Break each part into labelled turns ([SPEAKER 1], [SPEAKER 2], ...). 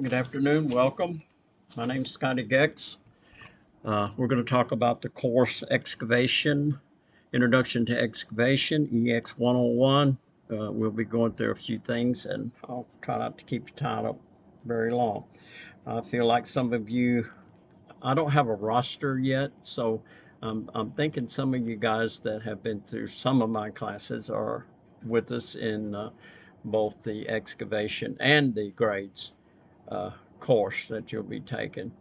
[SPEAKER 1] Good afternoon. Welcome. My name's Scotty Gex. We're going to talk about the course Excavation, Introduction to Excavation, EX101. We'll be going through a few things, and I'll try not to keep you tied up very long. I feel like some of you, I don't have a roster yet, so I'm thinking some of you guys that have been through some of my classes are with us in both the excavation and the grades uh, course that you'll be taking.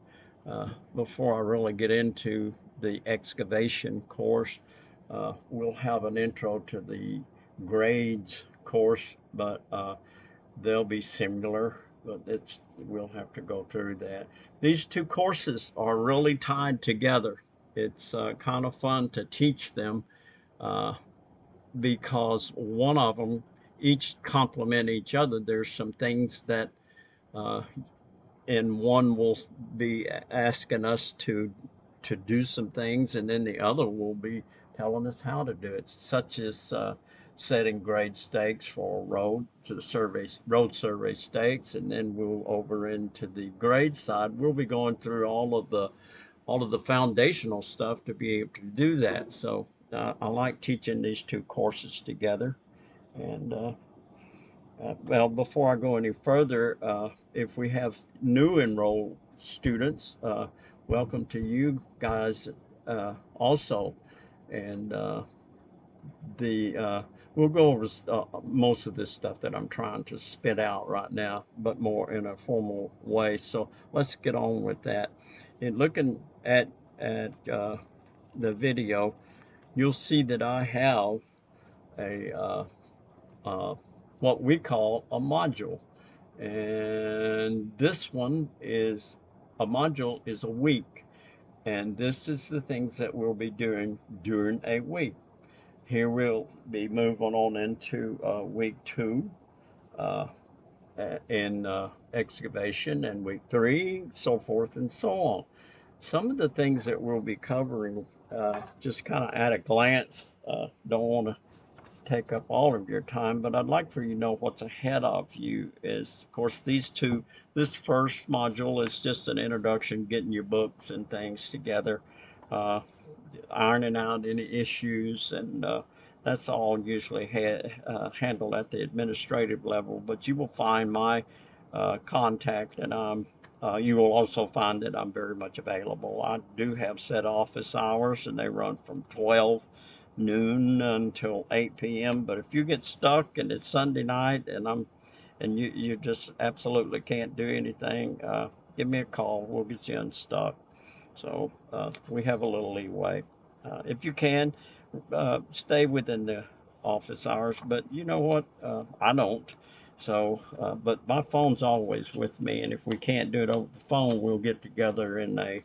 [SPEAKER 1] Before I really get into the excavation course, we'll have an intro to the grades course, but they'll be similar, but we'll have to go through that. These two courses are really tied together. It's kind of fun to teach them uh, because one of them each complement each other. There's some things that uh, and one will be asking us to do some things, and then the other will be telling us how to do it, such as setting grade stakes for road survey stakes, and then we'll over into the grade side. We'll be going through all of the foundational stuff to be able to do that. So I like teaching these two courses together, and well, before I go any further, if we have new enrolled students, welcome to you guys also. And the we'll go over most of this stuff that I'm trying to spit out right now, but more in a formal way. So let's get on with that. And looking at the video, you'll see that I have a uh, what we call a module. And this one is a module is a week. And this is the things that we'll be doing during a week. Here we'll be moving on into week 2 uh, in excavation, and week 3, so forth and so on. Some of the things that we'll be covering, just kind of at a glance, don't want to take up all of your time, but I'd like for you to know what's ahead of you is, of course, this first module is just an introduction, getting your books and things together, uh, ironing out any issues, and that's all usually handled at the administrative level, but you will find my contact, and you will also find that I'm very much available. I do have set office hours, and they run from 12 noon until 8 p.m. But if you get stuck and it's Sunday night and you just absolutely can't do anything, give me a call. We'll get you unstuck. So we have a little leeway. If you can, stay within the office hours. But you know what? I don't. So, but my phone's always with me, and if we can't do it over the phone, we'll get together in a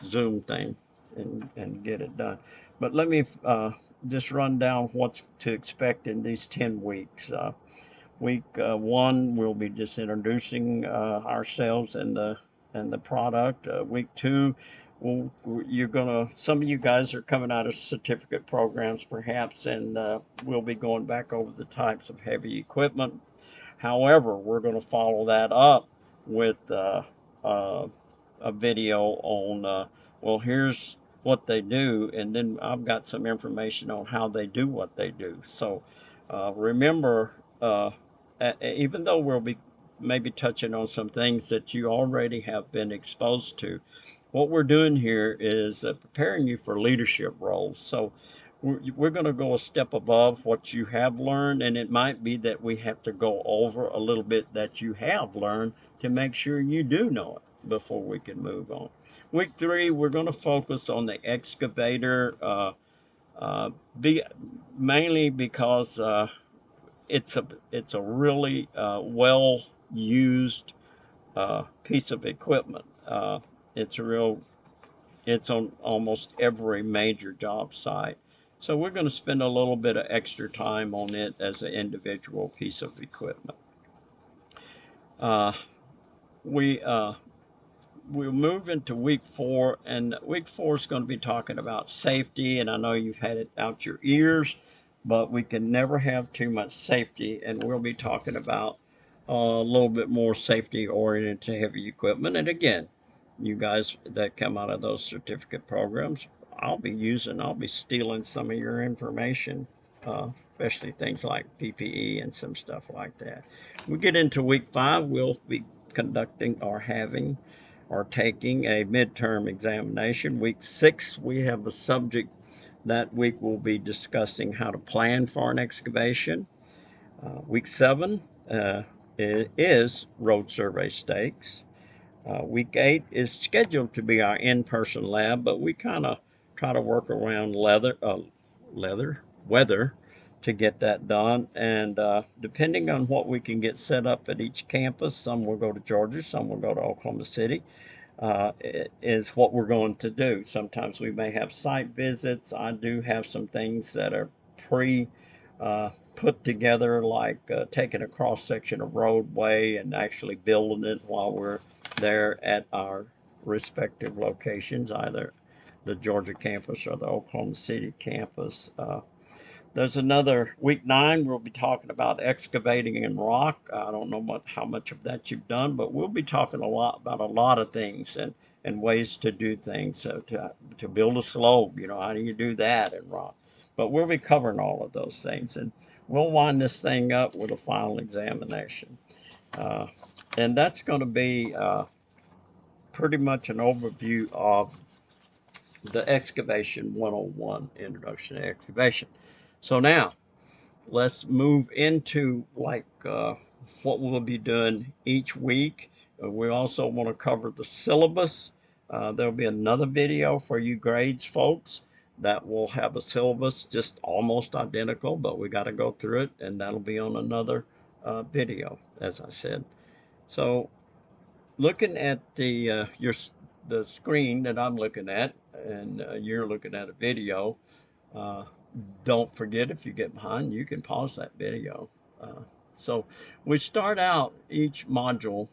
[SPEAKER 1] Zoom thing and get it done. But let me just run down what's to expect in these 10 weeks. Week 1, we'll be just introducing ourselves and the product. Week 2, some of you guys are coming out of certificate programs perhaps, and we'll be going back over the types of heavy equipment. However, we're going to follow that up with a video on, well, here's what they do, and then I've got some information on how they do what they do. So remember, even though we'll be maybe touching on some things that you already have been exposed to, what we're doing here is preparing you for leadership roles. So we're going to go a step above what you have learned, and it might be that we have to go over a little bit that you have learned to make sure you do know it before we can move on. Week 3, we're going to focus on the excavator, be, mainly because it's a really well used piece of equipment. It's on almost every major job site. So we're going to spend a little bit of extra time on it as an individual piece of equipment. Uh, we we'll move into week 4, and week 4 is going to be talking about safety, and I know you've had it out your ears, but we can never have too much safety, and we'll be talking about a little bit more safety oriented to heavy equipment. And again, you guys that come out of those certificate programs, I'll be stealing some of your information, especially things like PPE and some stuff like that. We get into week 5, we'll be conducting or having or taking a midterm examination. Week 6, we have a subject that week we'll be discussing how to plan for an excavation. Week 7 is road survey stakes. Week 8 is scheduled to be our in-person lab, but we kind of try to work around weather to get that done. And depending on what we can get set up at each campus, some will go to Georgia, some will go to Oklahoma City, is what we're going to do. Sometimes we may have site visits. I do have some things that are pre put together, like taking a cross section of roadway and actually building it while we're there at our respective locations, either the Georgia campus or the Oklahoma City campus. There's another week 9. We'll be talking about excavating in rock. I don't know how much of that you've done, but we'll be talking a lot about a lot of things and ways to do things. So to build a slope, how do you do that in rock? But we'll be covering all of those things, and we'll wind this thing up with a final examination. Uh, and that's going to be pretty much an overview of the Excavation 101, Introduction to Excavation. So now, let's move into what we'll be doing each week. We also want to cover the syllabus. There'll be another video for you grades folks that will have a syllabus just almost identical, but we got to go through it, and that'll be on another video, as I said. So looking at the screen that I'm looking at, and you're looking at a video, uh, don't forget, if you get behind, you can pause that video. So we start out each module.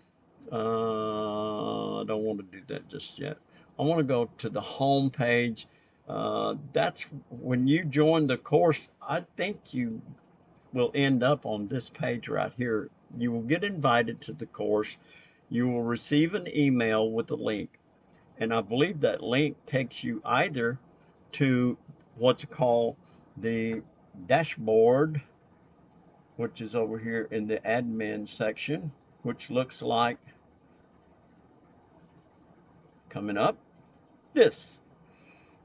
[SPEAKER 1] I don't want to do that just yet. I want to go to the home page. That's when you join the course. I think you will end up on this page right here. You will get invited to the course. You will receive an email with a link. And I believe that link takes you either to what's called the dashboard, which is over here in the admin section, which looks like, coming up, this.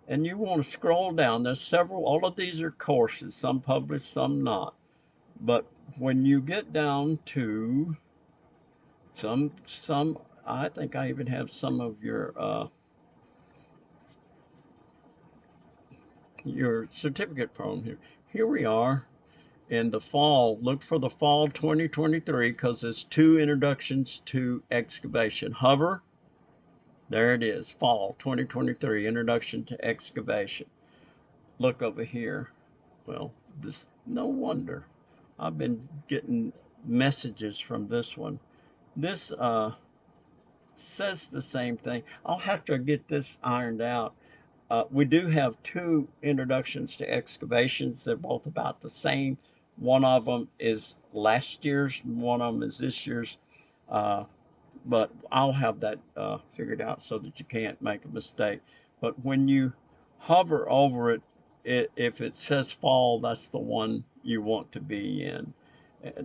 [SPEAKER 1] And you want to scroll down. There's several, all of these are courses, some published, some not. But when you get down to some, I think I even have some of your certificate program here. Here we are in the fall. Look for the fall 2023, because there's 2 introductions to excavation. Hover, there it is, fall 2023, introduction to excavation. Look over here. Well, this, no wonder I've been getting messages from this one. This says the same thing. I'll have to get this ironed out. We do have 2 introductions to excavations. They're both about the same. One of them is last year's, and one of them is this year's. But I'll have that figured out so that you can't make a mistake. But when you hover over it, if it says fall, that's the one you want to be in.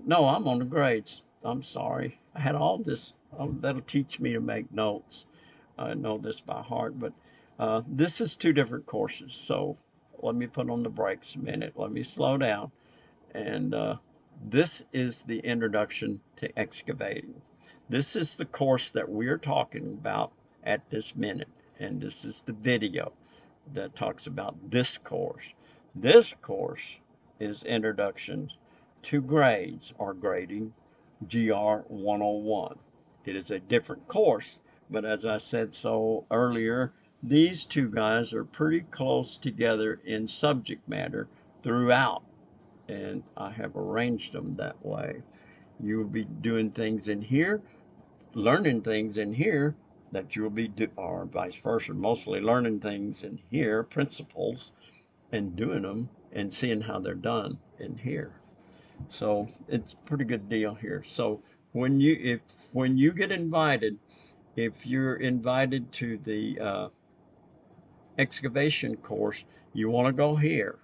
[SPEAKER 1] No, I'm on the grades. I'm sorry. I had all this. That'll teach me to make notes. I know this by heart, but this is 2 different courses. So let me put on the brakes a minute. Let me slow down. And this is the introduction to excavating. This is the course that we're talking about at this minute. And this is the video that talks about this course. This course is Introductions to Grades or Grading, GR 101. It is a different course, but as I said so earlier, these 2 guys are pretty close together in subject matter throughout, and I have arranged them that way. You will be doing things in here, learning things in here that you'll be or vice versa, mostly learning things in here, principles, and doing them and seeing how they're done in here. So it's a pretty good deal here. So when you get invited, if you're invited to the excavation course, you want to go here.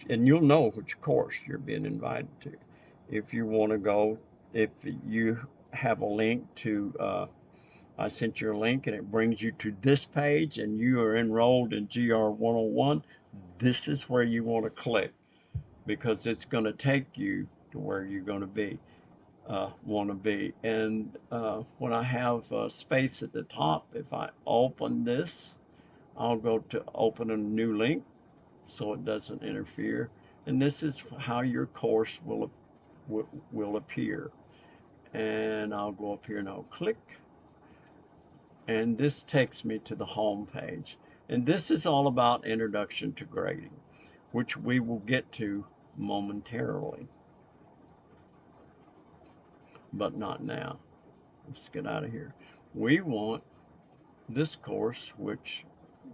[SPEAKER 1] And you'll know which course you're being invited to. If you want to go, if you have a link to, I sent you a link and it brings you to this page and you are enrolled in GR101, this is where you want to click because it's going to take you to where you're going to be, want to be. And when I have space at the top, if I open this, I'll go to open a new link so it doesn't interfere. And this is how your course will appear. And I'll go up here and I'll click. And this takes me to the home page. And this is all about introduction to grading, which we will get to momentarily, but not now. Let's get out of here. We want this course, which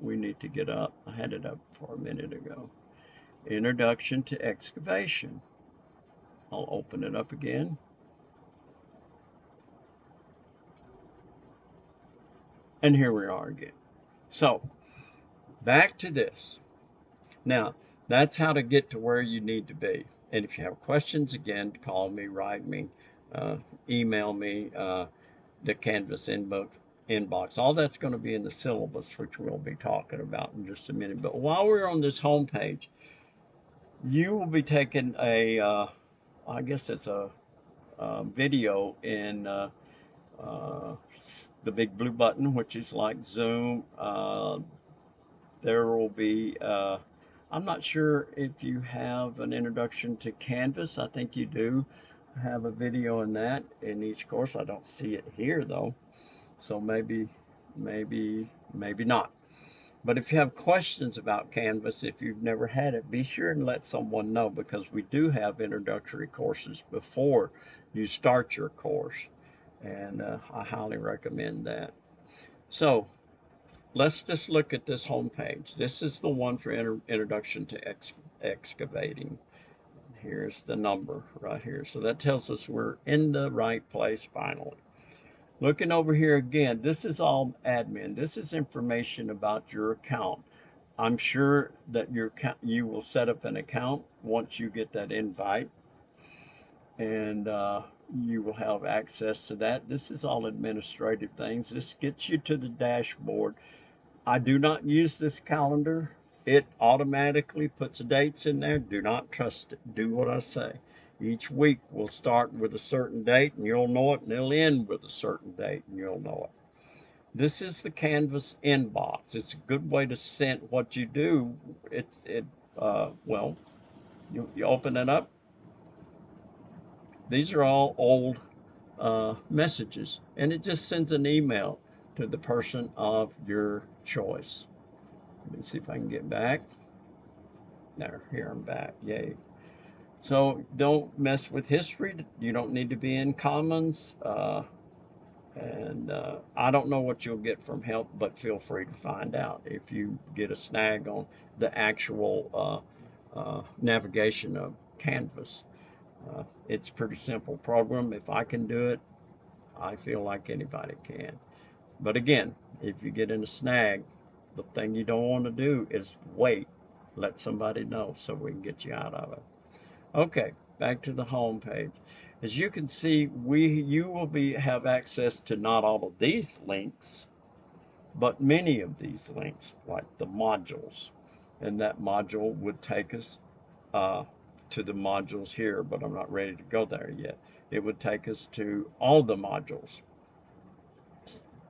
[SPEAKER 1] we need to get up. I had it up for a minute ago. Introduction to Excavation. I'll open it up again. And here we are again. So back to this. Now, that's how to get to where you need to be. And if you have questions, again, call me, write me, email me, the Canvas inbox. All that's going to be in the syllabus, which we'll be talking about in just a minute. But while we're on this home page, you will be taking I guess it's a video in the big blue button, which is like Zoom. There will be, I'm not sure if you have an introduction to Canvas. I think you do have a video in that in each course. I don't see it here though. So maybe not. But if you have questions about Canvas, if you've never had it, be sure and let someone know because we do have introductory courses before you start your course. And I highly recommend that. So let's just look at this home page. This is the one for introduction to excavating. Here's the number right here. So that tells us we're in the right place finally. Looking over here again, this is all admin. This is information about your account. I'm sure that you will set up an account once you get that invite, and you will have access to that. This is all administrative things. This gets you to the dashboard. I do not use this calendar. It automatically puts dates in there. Do not trust it. Do what I say. Each week will start with a certain date and you'll know it, and it'll end with a certain date and you'll know it. This is the Canvas inbox. It's a good way to send what you do. Well, you open it up. These are all old messages, and it just sends an email to the person of your choice. Let me see if I can get back. There, here I'm back. Yay. So don't mess with history. You don't need to be in Commons. And I don't know what you'll get from help, but feel free to find out if you get a snag on the actual navigation of Canvas. It's a pretty simple program. If I can do it, I feel like anybody can. But again, if you get in a snag, the thing you don't want to do is wait. Let somebody know so we can get you out of it. Okay, back to the home page. As you can see, you will have access to not all of these links, but many of these links, like the modules. And that module would take us to the modules here, but I'm not ready to go there yet. It would take us to all the modules.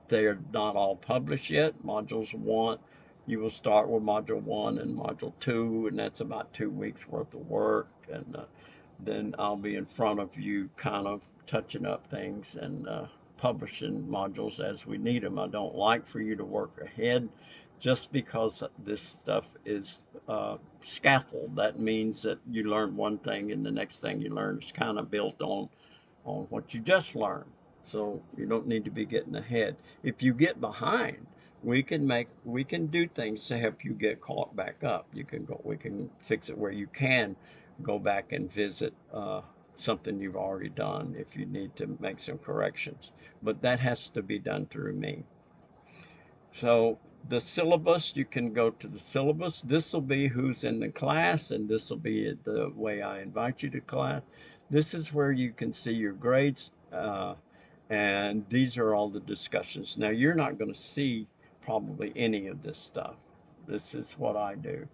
[SPEAKER 1] They are not all published yet. Modules 1, you will start with Module 1 and Module 2, and that's about 2 weeks worth of work. And then I'll be in front of you kind of touching up things and publishing modules as we need them. I don't like for you to work ahead just because this stuff is scaffold. That means that you learn one thing and the next thing you learn is kind of built on what you just learned. So you don't need to be getting ahead. If you get behind, we can do things to help you get caught back up. We can fix it where you can go back and visit something you've already done if you need to make some corrections. But that has to be done through me. So the syllabus, you can go to the syllabus. This will be who's in the class, and this will be the way I invite you to class. This is where you can see your grades, and these are all the discussions. Now, you're not going to see probably any of this stuff. This is what I do,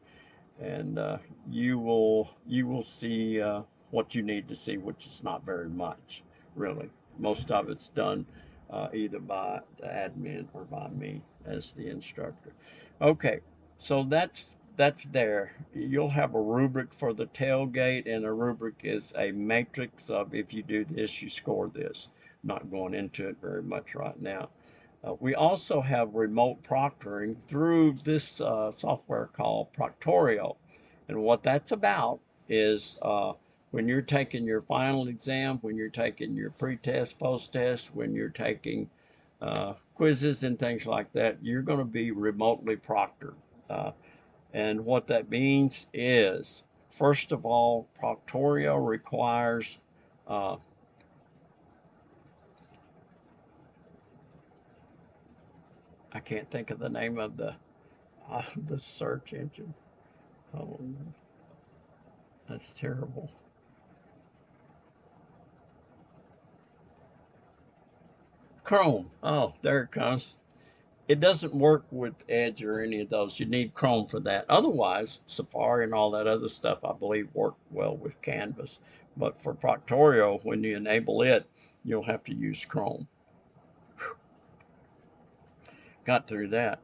[SPEAKER 1] and you will see what you need to see, which is not very much, really. Most of it's done either by the admin or by me as the instructor. Okay, so that's there. You'll have a rubric for the tailgate, and a rubric is a matrix of if you do this, you score this. Not going into it very much right now. We also have remote proctoring through this software called Proctorio. And what that's about is when you're taking your final exam, when you're taking your pre-test, post-test, when you're taking quizzes and things like that, you're going to be remotely proctored. And what that means is, first of all, Proctorio requires I can't think of the name of the search engine. Oh, that's terrible. Chrome. Oh, there it comes. It doesn't work with Edge or any of those. You need Chrome for that. Otherwise, Safari and all that other stuff, I believe, work well with Canvas. But for Proctorio, when you enable it, you'll have to use Chrome. Got through that.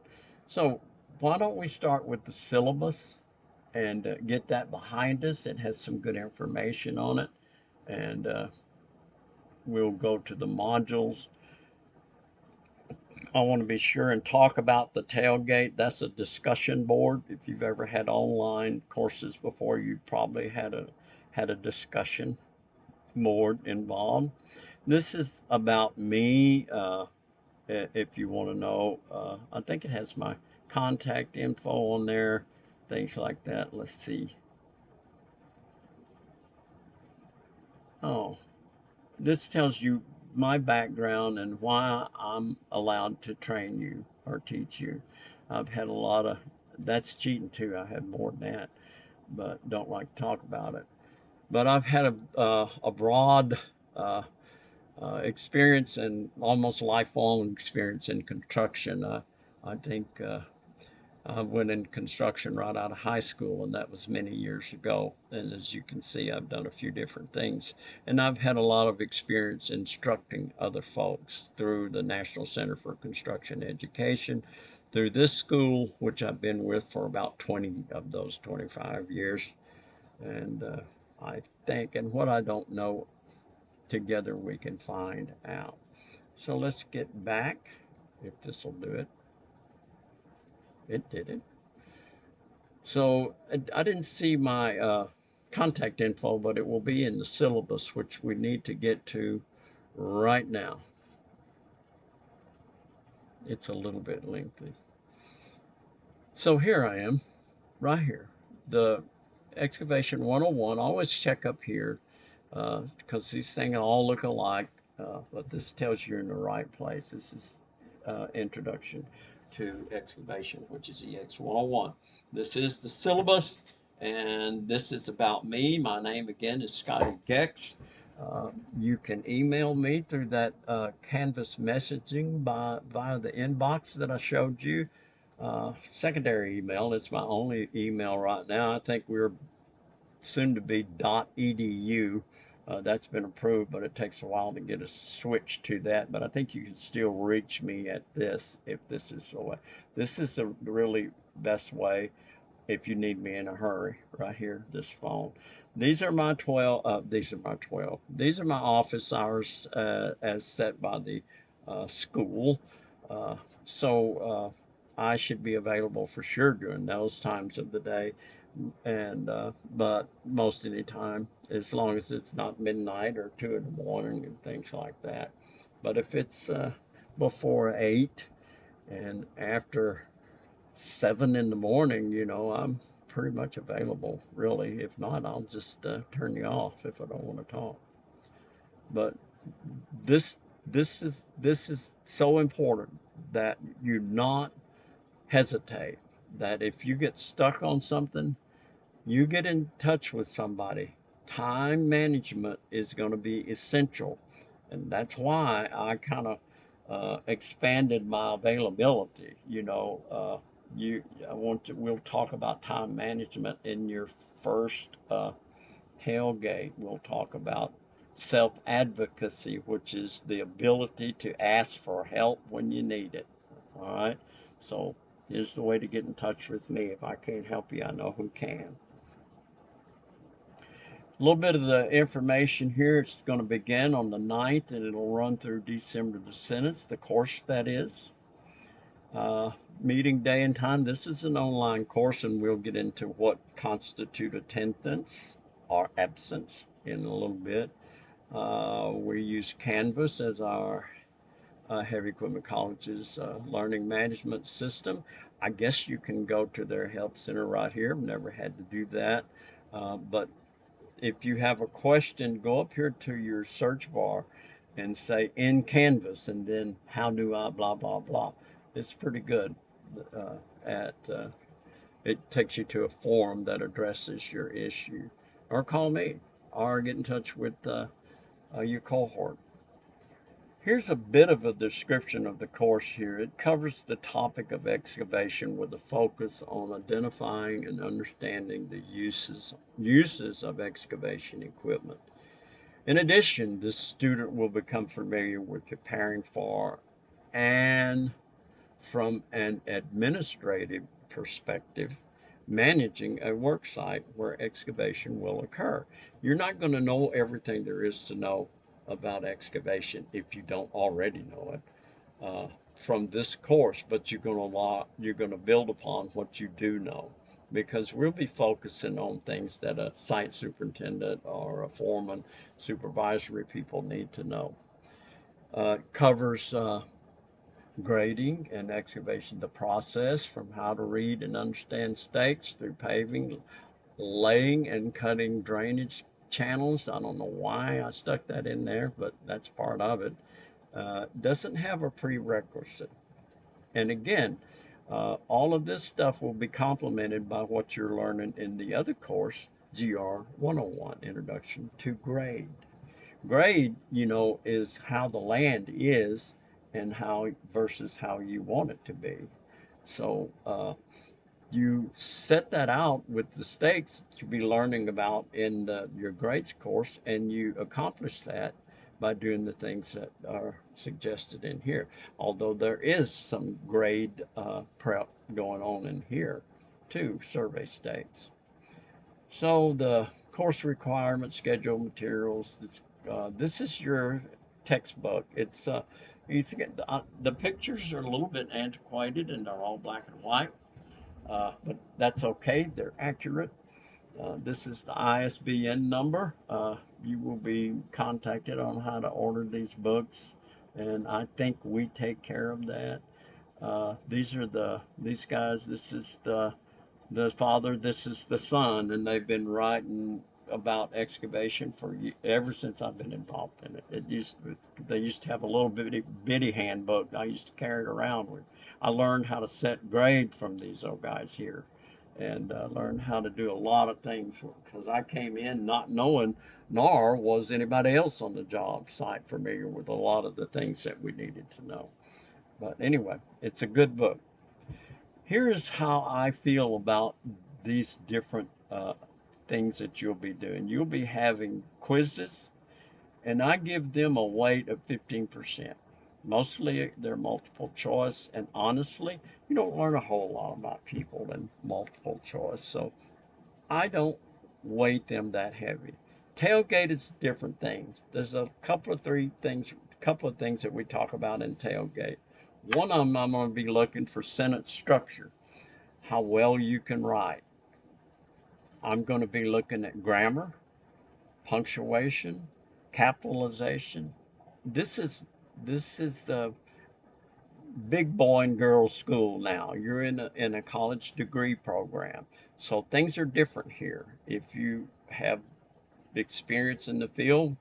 [SPEAKER 1] So why don't we start with the syllabus and get that behind us? It has some good information on it. And we'll go to the modules. I want to be sure and talk about the tailgate. That's a discussion board. If you've ever had online courses before, you probably had a discussion board involved. This is about me. If you want to know, I think it has my contact info on there, things like that. Let's see. Oh, this tells you my background and why I'm allowed to train you or teach you. I've had a lot of, that's cheating too. I had more than that, but don't like to talk about it. But I've had a broad experience and almost lifelong experience in construction. I think I went in construction right out of high school, and that was many years ago. And as you can see, I've done a few different things. And I've had a lot of experience instructing other folks through the National Center for Construction Education, through this school, which I've been with for about 20 of those 25 years. And I think, and what I don't know, together we can find out. So let's get back, if this will do it. It did it. So I didn't see my contact info, but it will be in the syllabus, which we need to get to right now. It's a little bit lengthy. So here I am, right here. The Excavation 101, always check up here because these things all look alike, but this tells you you're in the right place. This is Introduction to Excavation, which is EX101. This is the syllabus, and this is about me. My name again is Scotty Gex. You can email me through that Canvas messaging via the inbox that I showed you. Secondary email, it's my only email right now. I think we're soon to be .edu. That's been approved, but it takes a while to get a switch to that. But I think you can still reach me at this if this is the way. This is the really best way if you need me in a hurry. Right here, this phone. These are my 12. These are my 12. These are my office hours as set by the school. So I should be available for sure during those times of the day, and but most any time, as long as it's not midnight or 2 in the morning and things like that. But if it's before 8 and after 7 in the morning, I'm pretty much available, really. If not, I'll just turn you off if I don't want to talk. But this this is so important that you not hesitate. That if you get stuck on something, you get in touch with somebody. Time management is going to be essential, and that's why I kind of expanded my availability. I want to. We'll talk about time management in your first tailgate. We'll talk about self advocacy, which is the ability to ask for help when you need it. All right. So here's the way to get in touch with me. If I can't help you, I know who can. A little bit of the information here. It's going to begin on the 9th and it'll run through December the 7th, the course that is. Uh, Meeting day and time. This is an online course, and we'll get into what constitute attendance or absence in a little bit. We use Canvas as our Heavy Equipment College's learning management system. I guess you can go to their help center right here. I've never had to do that. But if you have a question, go up here to your search bar and say in Canvas and then how do I blah, blah, blah. It's pretty good. At It takes you to a forum that addresses your issue. Or call me or get in touch with your cohort. Here's a bit of a description of the course here. It covers the topic of excavation with a focus on identifying and understanding the uses of excavation equipment. In addition, the student will become familiar with preparing for and from an administrative perspective, managing a work site where excavation will occur. You're not going to know everything there is to know about excavation if you don't already know it from this course, but you're going to build upon what you do know because we'll be focusing on things that a site superintendent or a foreman, supervisory people need to know. Covers grading and excavation, the process from how to read and understand stakes through paving, laying and cutting drainage channels. I don't know why I stuck that in there, but that's part of it. Doesn't have a prerequisite. And again, all of this stuff will be complemented by what you're learning in the other course, GR 101, Introduction to Grade. Grade, is how the land is and how versus how you want it to be. So you set that out with the stakes that you'll be learning about in your grades course, and you accomplish that by doing the things that are suggested in here. Although there is some grade prep going on in here too, survey stakes. So the course requirements, schedule, materials. This is your textbook. The pictures are a little bit antiquated and they're all black and white, but that's okay. They're accurate. This is the ISBN number. You will be contacted on how to order these books, and I think we take care of that. These guys. This is the father, this is the son, and they've been writing about excavation for ever since I've been involved in it. They used to have a little bitty handbook. I used to carry it around with. I learned how to set grade from these old guys here, and learned how to do a lot of things because I came in not knowing, nor was anybody else on the job site familiar with a lot of the things that we needed to know. But anyway, it's a good book. Here's how I feel about these different things that you'll be doing. You'll be having quizzes, and I give them a weight of 15%. Mostly they're multiple choice, and honestly, you don't learn a whole lot about people in multiple choice, so I don't weight them that heavy. Tailgate is different things. There's a couple of things that we talk about in tailgate. One of them, I'm going to be looking for sentence structure, how well you can write. I'm going to be looking at grammar, punctuation, capitalization. This is the big boy and girl school now. You're in a college degree program, so things are different here. If you have experience in the field,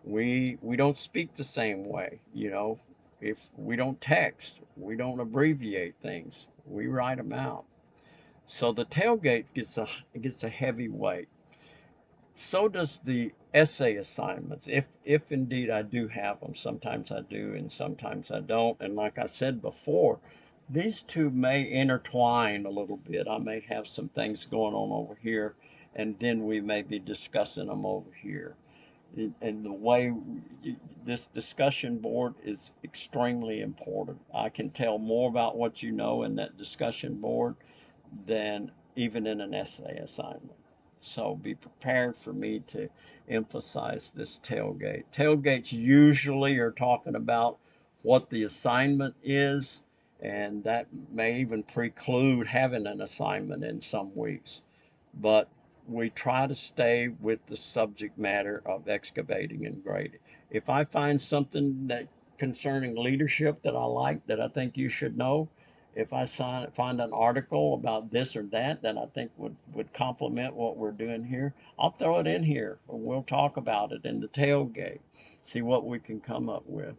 [SPEAKER 1] We don't speak the same way, you know. If we don't text, we don't abbreviate things. We write them out. So the tailgate gets a heavy weight. So does the essay assignments. If indeed I do have them, sometimes I do and sometimes I don't. And like I said before, these two may intertwine a little bit. I may have some things going on over here, and then we may be discussing them over here. And the way this discussion board is extremely important. I can tell more about what you know in that discussion board than even in an essay assignment. So be prepared for me to emphasize this tailgate. Tailgates usually are talking about what the assignment is, and that may even preclude having an assignment in some weeks. But we try to stay with the subject matter of excavating and grading. If I find something that concerning leadership that I like, that I think you should know, if I find an article about this or that I think would complement what we're doing here, I'll throw it in here. We'll talk about it in the tailgate, see what we can come up with.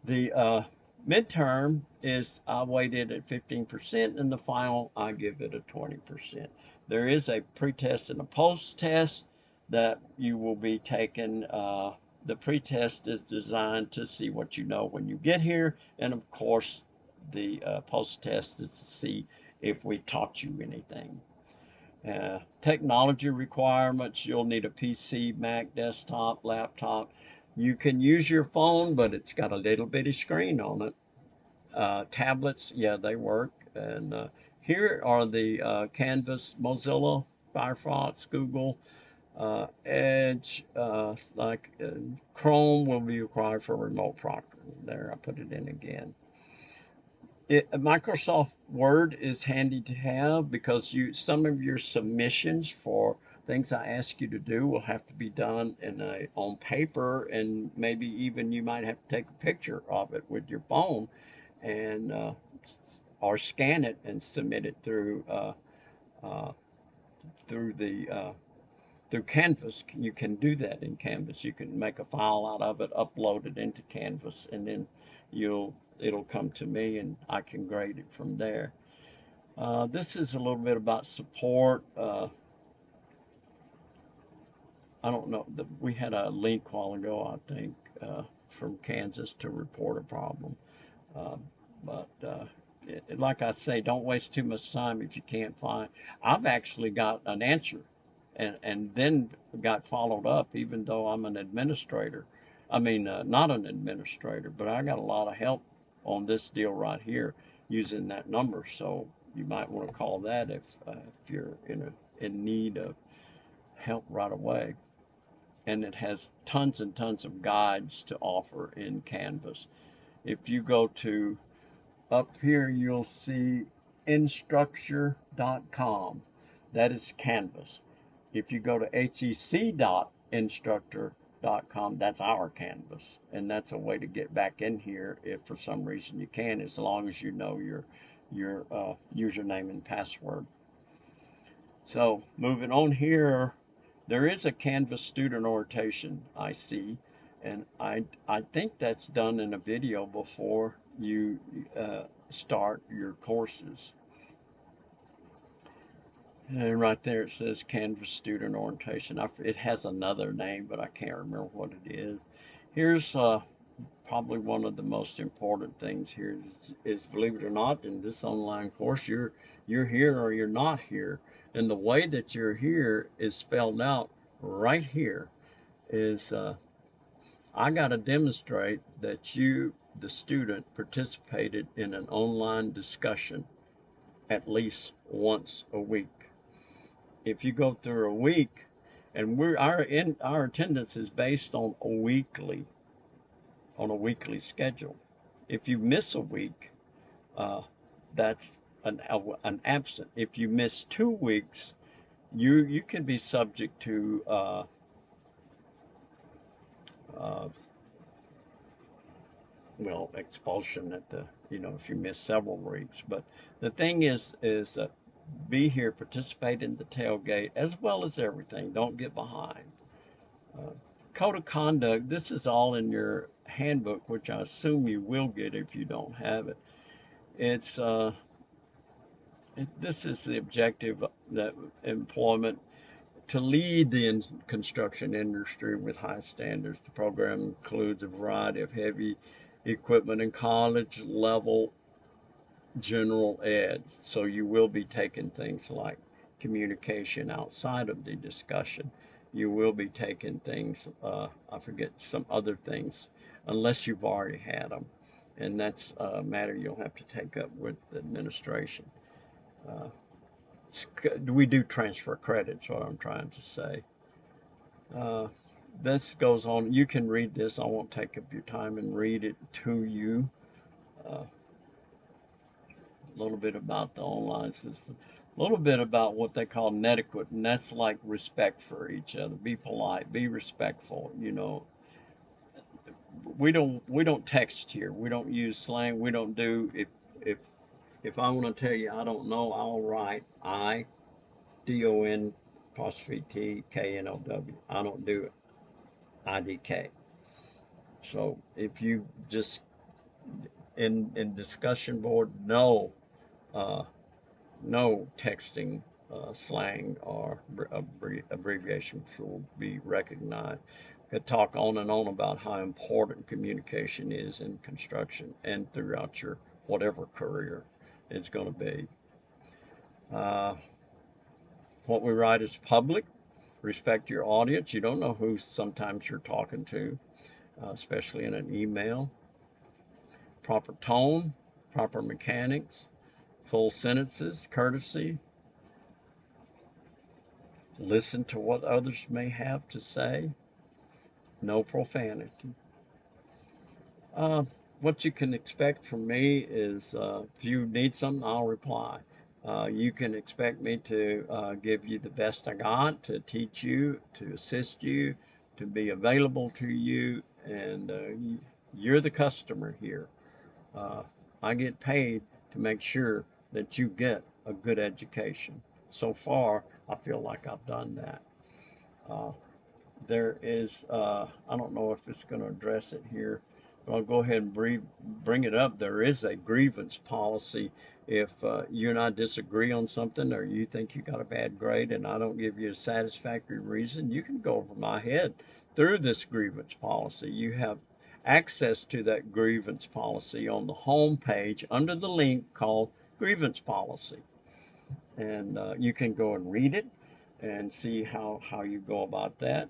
[SPEAKER 1] The midterm is I weighted at 15%, and the final I give it a 20%. There is a pretest and a post-test that you will be taking. The pretest is designed to see what you know when you get here, and of course, the post-test is to see if we taught you anything. Technology requirements, you'll need a PC, Mac, desktop, laptop. You can use your phone, but it's got a little bitty screen on it. Tablets, yeah, they work. And here are the Canvas, Mozilla, Firefox, Google, Edge, Chrome will be required for remote proctoring. There, I put it in again. Microsoft Word is handy to have because some of your submissions for things I ask you to do will have to be done on paper, and maybe even you might have to take a picture of it with your phone and or scan it and submit it uh, through the through Canvas. You can do that in Canvas. You can make a file out of it, upload it into Canvas, and then it'll come to me and I can grade it from there. This is a little bit about support. I don't know, we had a link a while ago, I think, from Kansas to report a problem. Uh, but like I say, don't waste too much time if you can't find. I've actually got an answer, and then got followed up, even though I'm an administrator. I mean, not an administrator, but I got a lot of help on this deal right here using that number. So you might want to call that if you're in need of help right away. And it has tons and tons of guides to offer in Canvas. If you go to up here, you'll see instructure.com. That is Canvas. If you go to hec.instructure.com, that's our Canvas. And that's a way to get back in here if for some reason you can, as long as you know your username and password. So moving on here, there is a Canvas student orientation I see, and I think that's done in a video before you start your courses. And right there it says Canvas student orientation. It has another name, but I can't remember what it is. Here's probably one of the most important things here is believe it or not, in this online course, you're here or you're not here. And the way that you're here is spelled out right here. Is I got to demonstrate that you, the student, participated in an online discussion at least once a week. If you go through a week, and our attendance is based on a weekly schedule. If you miss a week, that's an absent. If you miss 2 weeks, you can be subject to uh, well, expulsion at the, if you miss several weeks. But the thing is be here, participate in the tailgate as well as everything. Don't get behind. Uh, Code of conduct, this is all in your handbook, which I assume you will get if you don't have it. It's this is the objective that employment to lead the construction industry with high standards. The program includes a variety of heavy equipment and college level general ed. So you will be taking things like communication outside of the discussion. You will be taking things, I forget some other things, unless you've already had them. And that's a matter you'll have to take up with the administration. Uh, we do transfer credits, what I'm trying to say. Uh, this goes on. You can read this. I won't take up your time and read it to you. A little bit about the online system. A little bit about what they call netiquette, and that's like respect for each other. Be polite. Be respectful. You know, we don't text here. We don't use slang. We don't do if if I want to tell you I don't know, I'll write IDON apostrophe TKNOW. I don't do IDK. So if you just in discussion board, no uh, no texting slang or abbreviations will be recognized. Could talk on and on about how important communication is in construction and throughout your whatever career it's going to be. Uh, what we write is public. Respect your audience. You don't know who sometimes you're talking to, especially in an email. Proper tone, proper mechanics, full sentences, courtesy. Listen to what others may have to say. No profanity. Uh, what you can expect from me is if you need something, I'll reply. You can expect me to give you the best I got, to teach you, to assist you, to be available to you, and you're the customer here. Uh, I get paid to make sure that you get a good education. So far, I feel like I've done that. Uh, there is, I don't know if it's going to address it here, but I'll go ahead and bring it up. There is a grievance policy. If you and I disagree on something, or you think you got a bad grade and I don't give you a satisfactory reason, you can go over my head through this grievance policy. You have access to that grievance policy on the home page under the link called grievance policy. And you can go and read it and see how you go about that.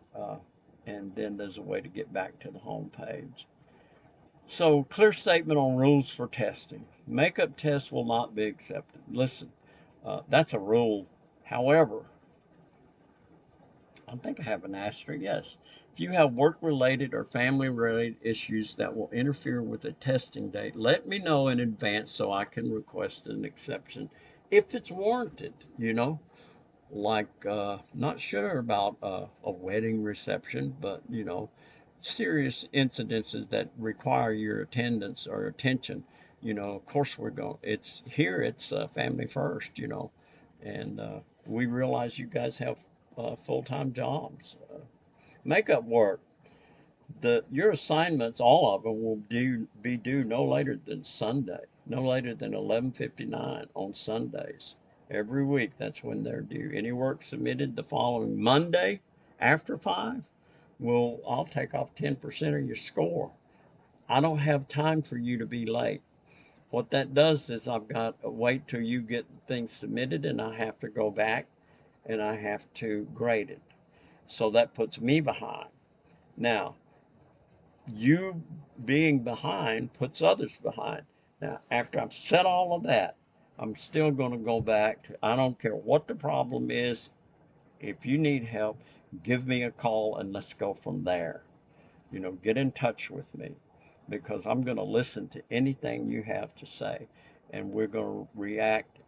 [SPEAKER 1] And then there's a way to get back to the home page. So, clear statement on rules for testing. Makeup tests will not be accepted. Listen, that's a rule. However, I think I have an asterisk. Yes. If you have work related or family related issues that will interfere with the testing date, let me know in advance so I can request an exception if it's warranted, you know. Like not sure about a wedding reception, but you know, serious incidences that require your attendance or attention. You know, of course we're going. It's here. It's family first. You know, and we realize you guys have full-time jobs. Makeup work. Your assignments, all of them, will be due no later than Sunday, no later than 11:59 on Sundays. Every week, that's when they're due. Any work submitted the following Monday after 5, I'll take off 10% of your score. I don't have time for you to be late. What that does is I've got to wait till you get things submitted and I have to go back and I have to grade it. So that puts me behind. Now, you being behind puts others behind. Now, after I've said all of that, I'm still going to go back to, I don't care what the problem is. If you need help, give me a call and let's go from there. You know, get in touch with me because I'm going to listen to anything you have to say and we're going to react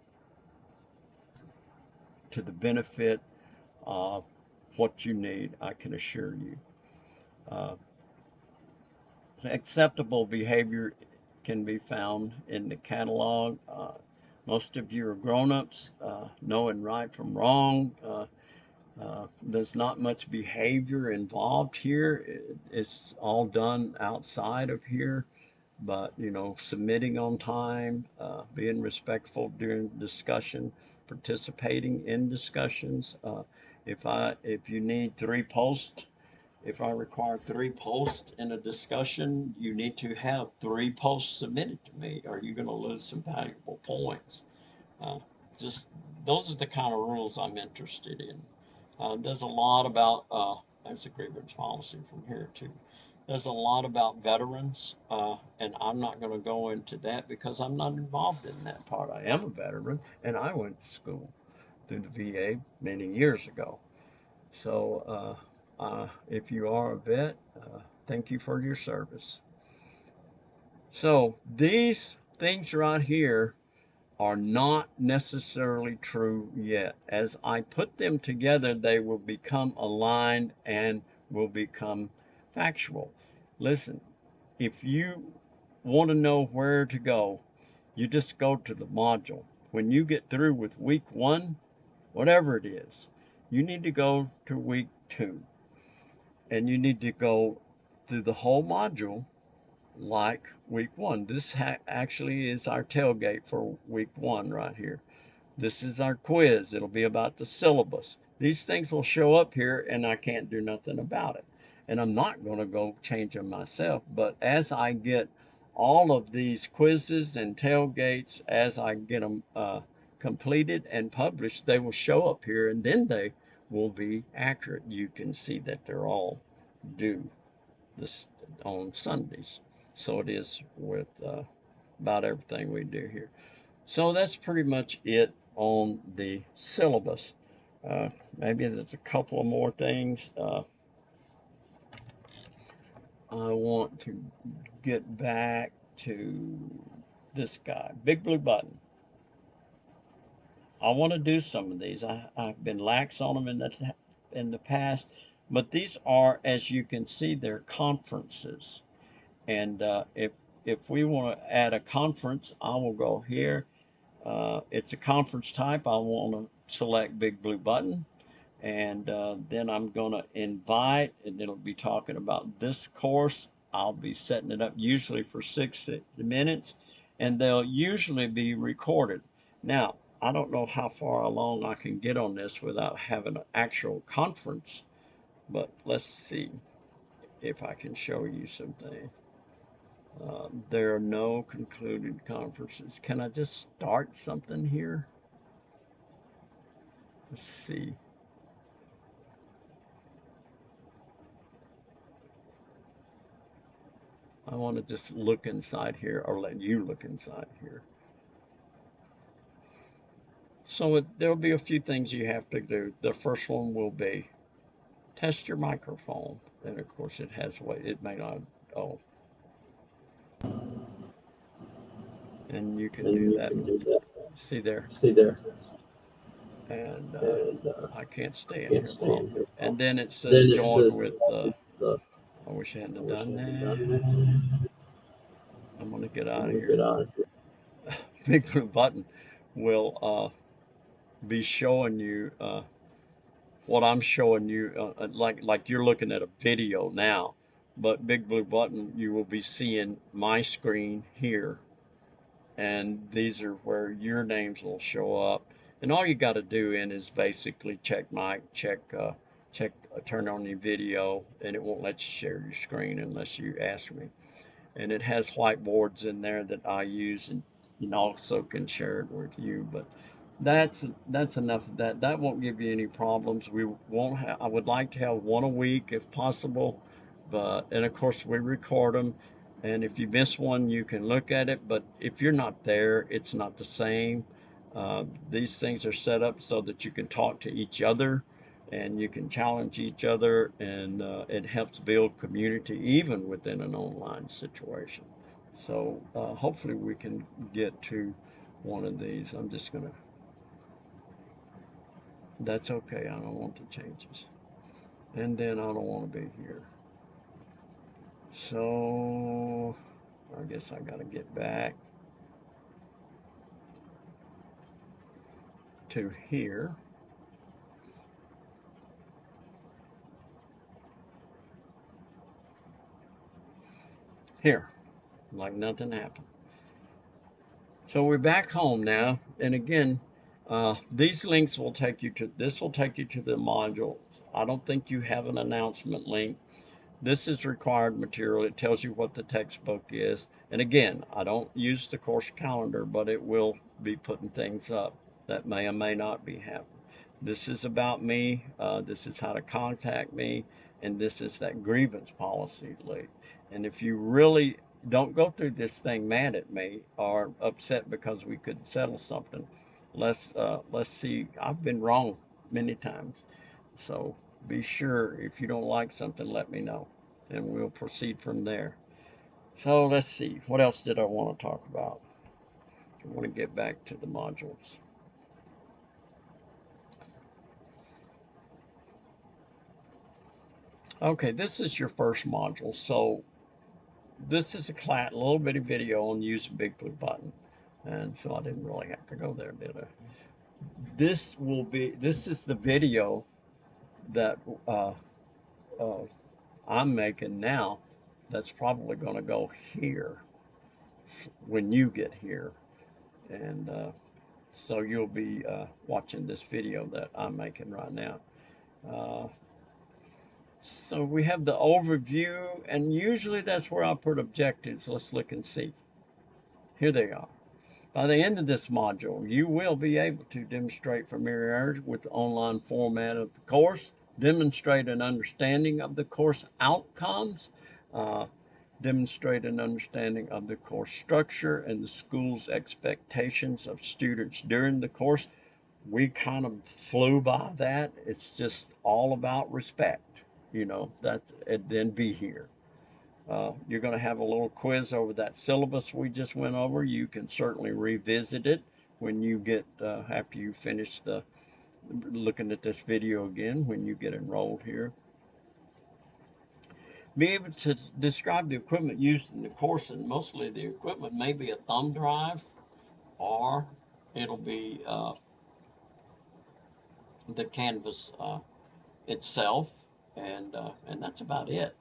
[SPEAKER 1] to the benefit of what you need, I can assure you. Uh, Acceptable behavior can be found in the catalog. Most of you are grown-ups, knowing right from wrong. There's not much behavior involved here. It's all done outside of here, but you know, submitting on time, being respectful during discussion, participating in discussions. If you need 3 posts, if I require 3 posts in a discussion, you need to have 3 posts submitted to me, or you're going to lose some valuable points. Uh, just those are the kind of rules I'm interested in. There's a lot about that's a grievance policy from here too. There's a lot about veterans, and I'm not going to go into that because I'm not involved in that part. I am a veteran, and I went to school through the VA many years ago. So if you are a vet, thank you for your service. So these things right here are not necessarily true yet. As I put them together, they will become aligned and will become factual. Listen, if you want to know where to go, you just go to the module. When you get through with week 1, whatever it is, you need to go to week 2 and you need to go through the whole module like week 1. This actually is our tailgate for week 1 right here. This is our quiz. It'll be about the syllabus. These things will show up here and I can't do nothing about it. And I'm not going to go change them myself. But as I get all of these quizzes and tailgates, as I get them completed and published, they will show up here and then they will be accurate. You can see that they're all due this on Sundays. So it is with about everything we do here. So that's pretty much it on the syllabus. Maybe there's a couple of more things. I want to get back to this guy, Big Blue Button. I want to do some of these. I've been lax on them in the past, but these are, as you can see, they're conferences. And if we want to add a conference, I will go here. It's a conference type. I want to select Big Blue Button, and then I'm going to invite, and it'll be talking about this course. I'll be setting it up usually for 60 minutes, and they'll usually be recorded. Now, I don't know how far along I can get on this without having an actual conference, but let's see if I can show you something. There are no concluded conferences. Can I just start something here? Let's see. I want to just look inside here, or let you look inside here. So there'll be a few things you have to do. The first one will be test your microphone. And of course it has what it may not, oh, and you can do that. See there? And I can't stay in here long. And then it says join with I wish I hadn't done that. I'm gonna get out of here. Big Blue Button will be showing you what I'm showing you, like you're looking at a video now. But Big Blue Button, you will be seeing my screen here, and these are where your names will show up. And all you got to do in is basically check mic, turn on your video, and it won't let you share your screen unless you ask me. And it has whiteboards in there that I use, and you also can share it with you. But that's enough of that. That won't give you any problems. We won't have. I would like to have one a week if possible, but and of course we record them. And if you miss one, you can look at it. But if you're not there, it's not the same. These things are set up so that you can talk to each other and you can challenge each other, and it helps build community even within an online situation. So hopefully we can get to one of these. I'm just gonna, that's okay, I don't want the changes, and then I don't want to be here. So I guess I got to get back to here. here, like nothing happened. So we're back home now, and again, these links will take you to, this will take you to the module. I don't think you have an announcement link. This is required material. It tells you what the textbook is. And again, I don't use the course calendar, but it will be putting things up that may or may not be happening. This is about me. This is how to contact me. And this is that grievance policy lead. And if you really don't go through this thing mad at me or upset because we couldn't settle something, let's see. I've been wrong many times. So be sure if you don't like something, let me know and we'll proceed from there. So let's see, what else did I want to talk about? I want to get back to the modules. Okay, this is your first module. So this is a little bitty video on use Big Blue Button. And so I didn't really have to go there, did I? This is the video that uh, I'm making now that's probably going to go here when you get here. And so you'll be watching this video that I'm making right now. Uh, so we have the overview, and usually that's where I put objectives. Let's look and see. Here they are. By the end of this module, you will be able to demonstrate familiarity with the online format of the course, demonstrate an understanding of the course outcomes, uh, demonstrate an understanding of the course structure and the school's expectations of students during the course. We kind of flew by that. It's just all about respect, that, and then be here. You're going to have a little quiz over that syllabus we just went over. You can certainly revisit it when you get, after you finish looking at this video again, when you get enrolled here. Be able to describe the equipment used in the course, and mostly the equipment may be a thumb drive or it'll be the Canvas itself, and that's about it.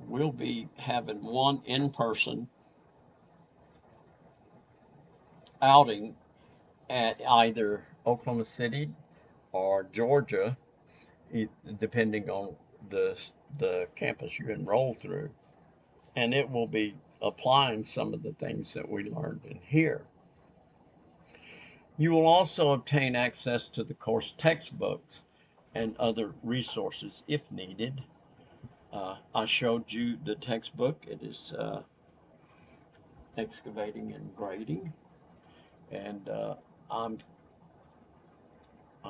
[SPEAKER 1] We'll be having one in-person outing at either Oklahoma City or Georgia, depending on the campus you enroll through, and it will be applying some of the things that we learned in here. You will also obtain access to the course textbooks and other resources if needed. I showed you the textbook. It is Excavating and Grading, and I'm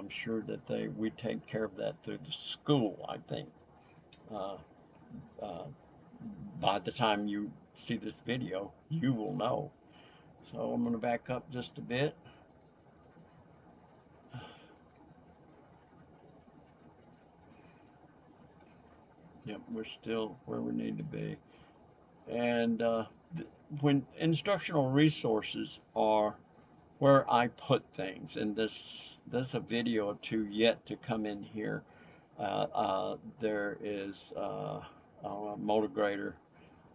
[SPEAKER 1] sure that we take care of that through the school. I think uh, uh, by the time you see this video, you will know. So I'm going to back up just a bit. Yep, we're still where we need to be. And when instructional resources are where I put things, and there's a video or two yet to come in here. There is a motor grader.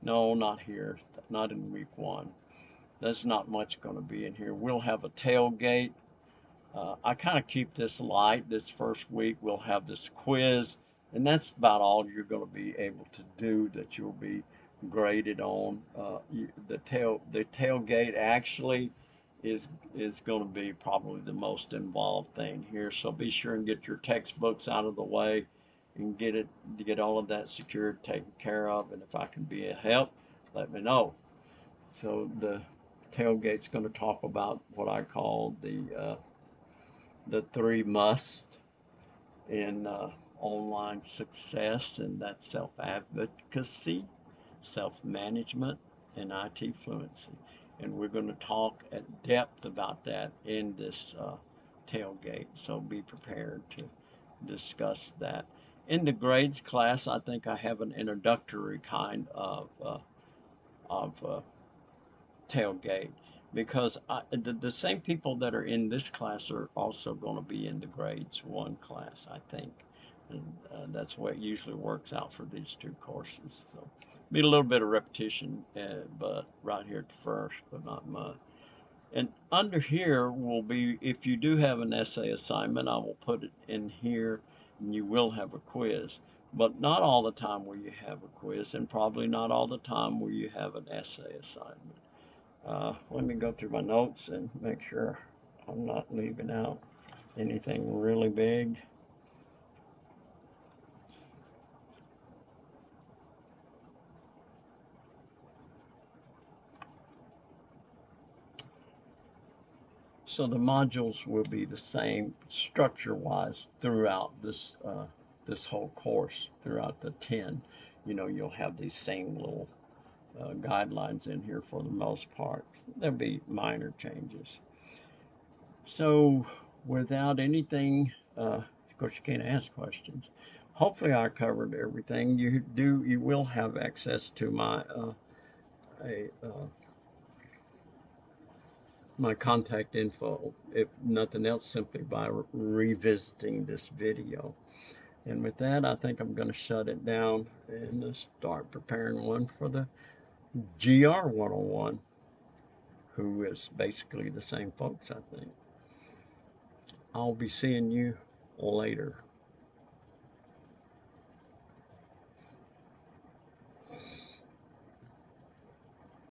[SPEAKER 1] No, not here. Not in week one. There's not much going to be in here. We'll have a tailgate. I kind of keep this light. This first week we'll have this quiz, and that's about all you're going to be able to do that you'll be graded on. The tailgate actually is going to be probably the most involved thing here. So be sure and get your textbooks out of the way and get all of that secured, taken care of. And if I can be a help, let me know. So the tailgate's going to talk about what I call the three must in online success, and that's self-advocacy, self-management, and IT fluency. And we're going to talk at depth about that in this tailgate, so be prepared to discuss that. In the grades class, I think I have an introductory kind of tailgate, because the same people that are in this class are also going to be in the grades one class, I think. And that's the way it usually works out for these two courses. So be a little bit of repetition, but right here at the first, but not much. And under here will be, if you do have an essay assignment, I will put it in here, and you will have a quiz. But not all the time will you have a quiz, and probably not all the time will you have an essay assignment. Let me go through my notes and make sure I'm not leaving out anything really big. So the modules will be the same structure-wise throughout this whole course, throughout the 10. You know, you'll have these same little guidelines in here for the most part. There'll be minor changes. So without anything, of course you can't ask questions. Hopefully I covered everything. You will have access to my my contact info, if nothing else, simply by revisiting this video. And with that, I think I'm going to shut it down and start preparing one for the GR101, who is basically the same folks, I think. I'll be seeing you later.